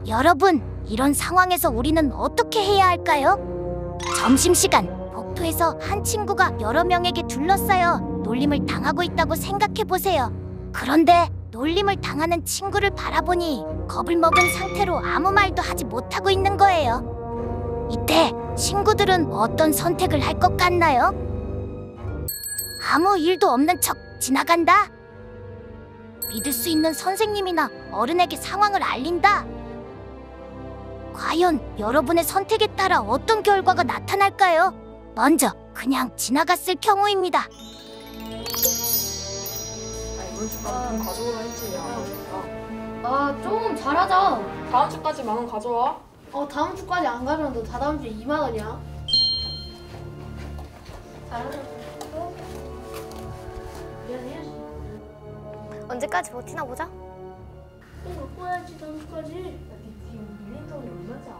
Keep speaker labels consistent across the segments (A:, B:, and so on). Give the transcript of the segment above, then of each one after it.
A: 여러분, 이런 상황에서 우리는 어떻게 해야 할까요? 점심시간, 복도에서 한 친구가 여러 명에게 둘러싸여 놀림을 당하고 있다고 생각해보세요. 그런데 놀림을 당하는 친구를 바라보니 겁을 먹은 상태로 아무 말도 하지 못하고 있는 거예요. 이때 친구들은 어떤 선택을 할 것 같나요? 아무 일도 없는 척 지나간다? 믿을 수 있는 선생님이나 어른에게 상황을 알린다? 과연 여러분의 선택에 따라 어떤 결과가 나타날까요? 먼저 그냥 지나갔을 경우입니다.
B: 이번 주까지 돈 가져오라 했지.
C: 좀 잘하자.
B: 다음 주까지 10,000원 가져와.
C: 다음 주까지 안 가면 너 다다음 주에 2만 원이야. 잘하자. 미안해야지.
D: 언제까지 버티나 보자.
C: 돈 갖고 와야지 다음 주까지.
B: 네 빌린 돈이 얼마지 알아?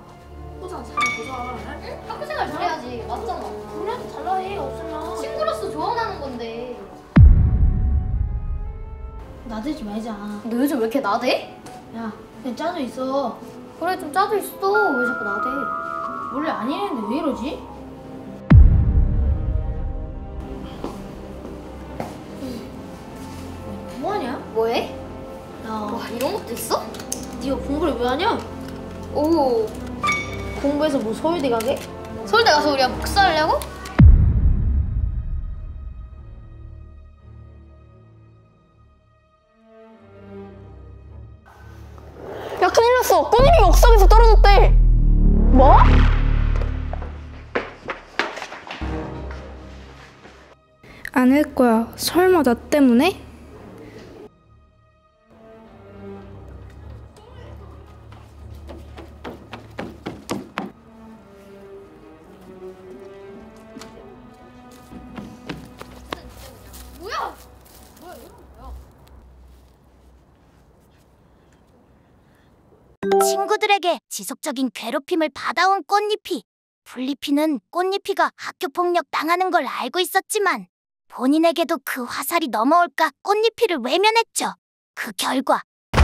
C: 보자, 잘 보자.
D: 응? 학교 생활 잘해야지. 맞잖아.
C: 그래도 달라 해, 없으면.
D: 친구로서 조언하는 건데.
C: 나대지 말자.
D: 너 요즘 왜 이렇게 나대?
C: 야, 그냥 짜져 있어.
D: 그래 좀 짜져 있어. 왜 자꾸 나대?
C: 원래 아니랬는데 왜 이러지? 뭐하냐?
D: 뭐해?
C: 야,
D: 와 이런 것도 있어?
C: 네가 공부를 왜 하냐?
D: 오.
C: 공부해서 뭐 서울대 가게?
D: 서울대 가서 우리가 복수하려고?
E: 야, 큰일 났어. 꽃잎이 옥상에서 떨어졌대. 뭐?
F: 안 할 거야. 설마 나 때문에?
D: 뭐야?
A: 친구들에게 지속적인 괴롭힘을 받아온 꽃잎이. 풀잎이는 꽃잎이가 학교폭력 당하는 걸 알고 있었지만 본인에게도 그 화살이 넘어올까 꽃잎이를 외면했죠. 그 결과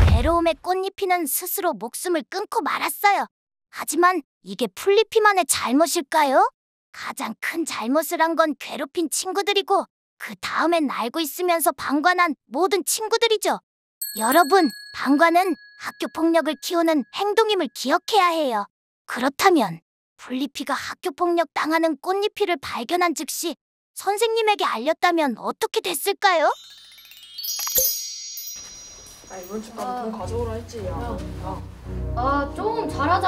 A: 괴로움에 꽃잎이는 스스로 목숨을 끊고 말았어요. 하지만 이게 풀잎이만의 잘못일까요? 가장 큰 잘못을 한 건 괴롭힌 친구들이고 그 다음엔 알고 있으면서 방관한 모든 친구들이죠. 여러분, 방관은 학교폭력을 키우는 행동임을 기억해야 해요. 그렇다면 풀잎이가 학교폭력 당하는 꽃잎이를 발견한 즉시 선생님에게 알렸다면 어떻게 됐을까요?
B: 이번 주까지 돈 가져오라 했지.
C: 좀 잘하자.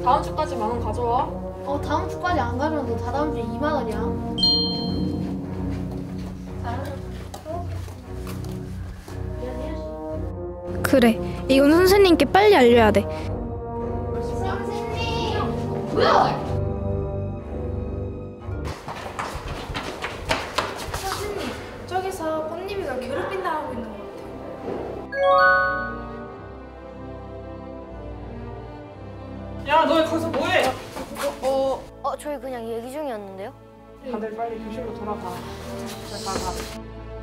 B: 다음 주까지 10,000원 가져와.
C: 다음 주까지 안 가면 너 다다음 주에 2만 원이야. 잘하자. 미안해야지.
F: 그래. 이건 선생님께 빨리 알려야 돼.
D: 선생님. 뭐야?
F: 선생님, 저기서 꽃잎이가 괴롭힌다 하고 있는 것 같아요.
B: 야, 너 거기서 뭐해?
D: 저희 그냥 얘기 중이었는데요.
B: 다들 빨리 교실로 돌아가.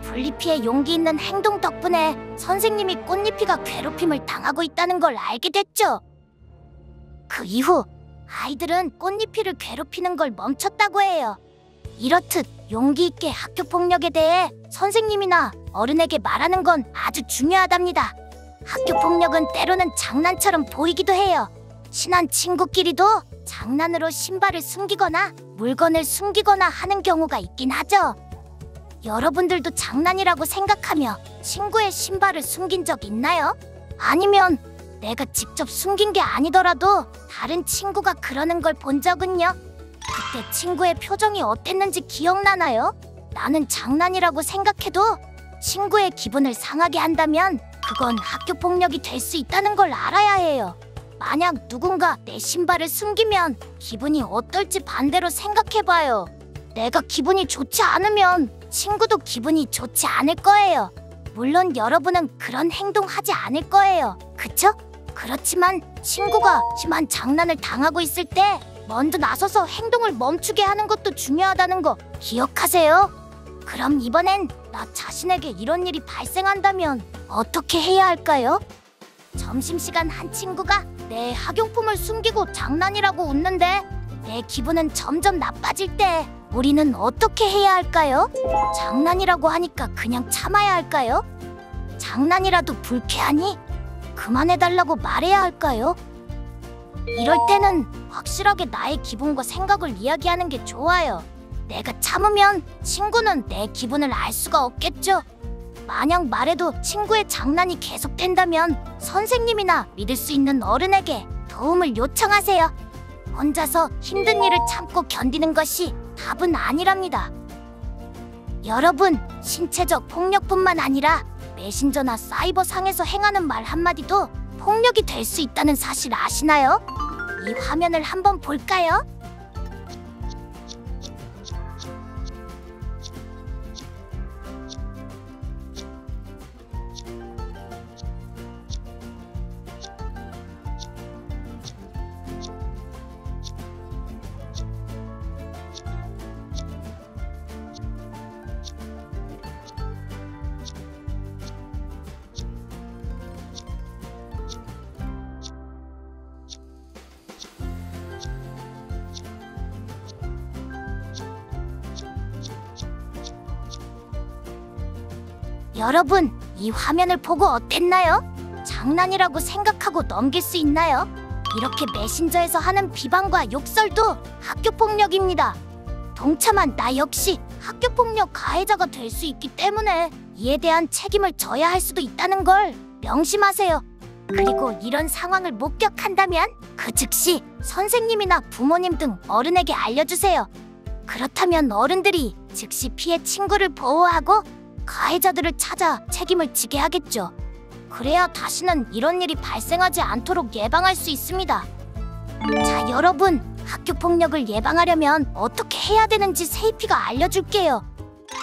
A: 풀잎이의 용기 있는 행동 덕분에 선생님이 꽃잎이가 괴롭힘을 당하고 있다는 걸 알게 됐죠. 그 이후 아이들은 꽃잎이를 괴롭히는 걸 멈췄다고 해요. 이렇듯 용기 있게 학교 폭력에 대해 선생님이나 어른에게 말하는 건 아주 중요하답니다. 학교 폭력은 때로는 장난처럼 보이기도 해요. 친한 친구끼리도 장난으로 신발을 숨기거나 물건을 숨기거나 하는 경우가 있긴 하죠. 여러분들도 장난이라고 생각하며 친구의 신발을 숨긴 적 있나요? 아니면 내가 직접 숨긴 게 아니더라도 다른 친구가 그러는 걸 본 적은요? 그때 친구의 표정이 어땠는지 기억나나요? 나는 장난이라고 생각해도 친구의 기분을 상하게 한다면 그건 학교 폭력이 될 수 있다는 걸 알아야 해요. 만약 누군가 내 신발을 숨기면 기분이 어떨지 반대로 생각해봐요. 내가 기분이 좋지 않으면 친구도 기분이 좋지 않을 거예요. 물론 여러분은 그런 행동하지 않을 거예요. 그쵸? 그렇지만 친구가 심한 장난을 당하고 있을 때 먼저 나서서 행동을 멈추게 하는 것도 중요하다는 거 기억하세요. 그럼 이번엔 나 자신에게 이런 일이 발생한다면 어떻게 해야 할까요? 점심시간 한 친구가 내 학용품을 숨기고 장난이라고 웃는데 내 기분은 점점 나빠질 때 우리는 어떻게 해야 할까요? 장난이라고 하니까 그냥 참아야 할까요? 장난이라도 불쾌하니 그만해달라고 말해야 할까요? 이럴 때는 확실하게 나의 기분과 생각을 이야기하는 게 좋아요. 내가 참으면 친구는 내 기분을 알 수가 없겠죠. 만약 말해도 친구의 장난이 계속된다면 선생님이나 믿을 수 있는 어른에게 도움을 요청하세요. 혼자서 힘든 일을 참고 견디는 것이 답은 아니랍니다. 여러분, 신체적 폭력뿐만 아니라 메신저나 사이버 상에서 행하는 말 한마디도 폭력이 될 수 있다는 사실 아시나요? 이 화면을 한번 볼까요? 여러분, 이 화면을 보고 어땠나요? 장난이라고 생각하고 넘길 수 있나요? 이렇게 메신저에서 하는 비방과 욕설도 학교폭력입니다. 동참한 나 역시 학교폭력 가해자가 될 수 있기 때문에 이에 대한 책임을 져야 할 수도 있다는 걸 명심하세요. 그리고 이런 상황을 목격한다면 그 즉시 선생님이나 부모님 등 어른에게 알려주세요. 그렇다면 어른들이 즉시 피해 친구를 보호하고 가해자들을 찾아 책임을 지게 하겠죠. 그래야 다시는 이런 일이 발생하지 않도록 예방할 수 있습니다. 자, 여러분, 학교폭력을 예방하려면 어떻게 해야 되는지 세이피가 알려줄게요.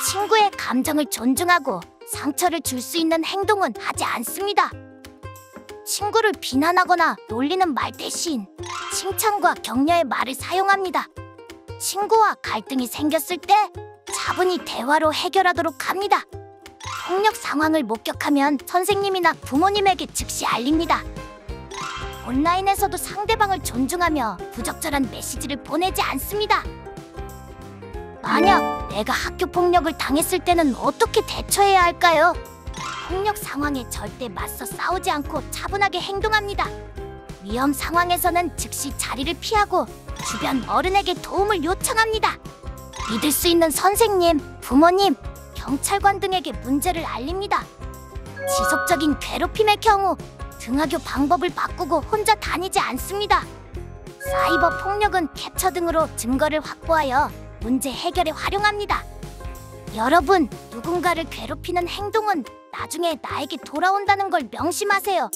A: 친구의 감정을 존중하고 상처를 줄 수 있는 행동은 하지 않습니다. 친구를 비난하거나 놀리는 말 대신 칭찬과 격려의 말을 사용합니다. 친구와 갈등이 생겼을 때 차분히 대화로 해결하도록 합니다. 폭력 상황을 목격하면 선생님이나 부모님에게 즉시 알립니다. 온라인에서도 상대방을 존중하며 부적절한 메시지를 보내지 않습니다. 만약 내가 학교 폭력을 당했을 때는 어떻게 대처해야 할까요? 폭력 상황에 절대 맞서 싸우지 않고 차분하게 행동합니다. 위험 상황에서는 즉시 자리를 피하고 주변 어른에게 도움을 요청합니다. 믿을 수 있는 선생님, 부모님, 경찰관 등에게 문제를 알립니다. 지속적인 괴롭힘의 경우 등하교 방법을 바꾸고 혼자 다니지 않습니다. 사이버 폭력은 캡처 등으로 증거를 확보하여 문제 해결에 활용합니다. 여러분, 누군가를 괴롭히는 행동은 나중에 나에게 돌아온다는 걸 명심하세요.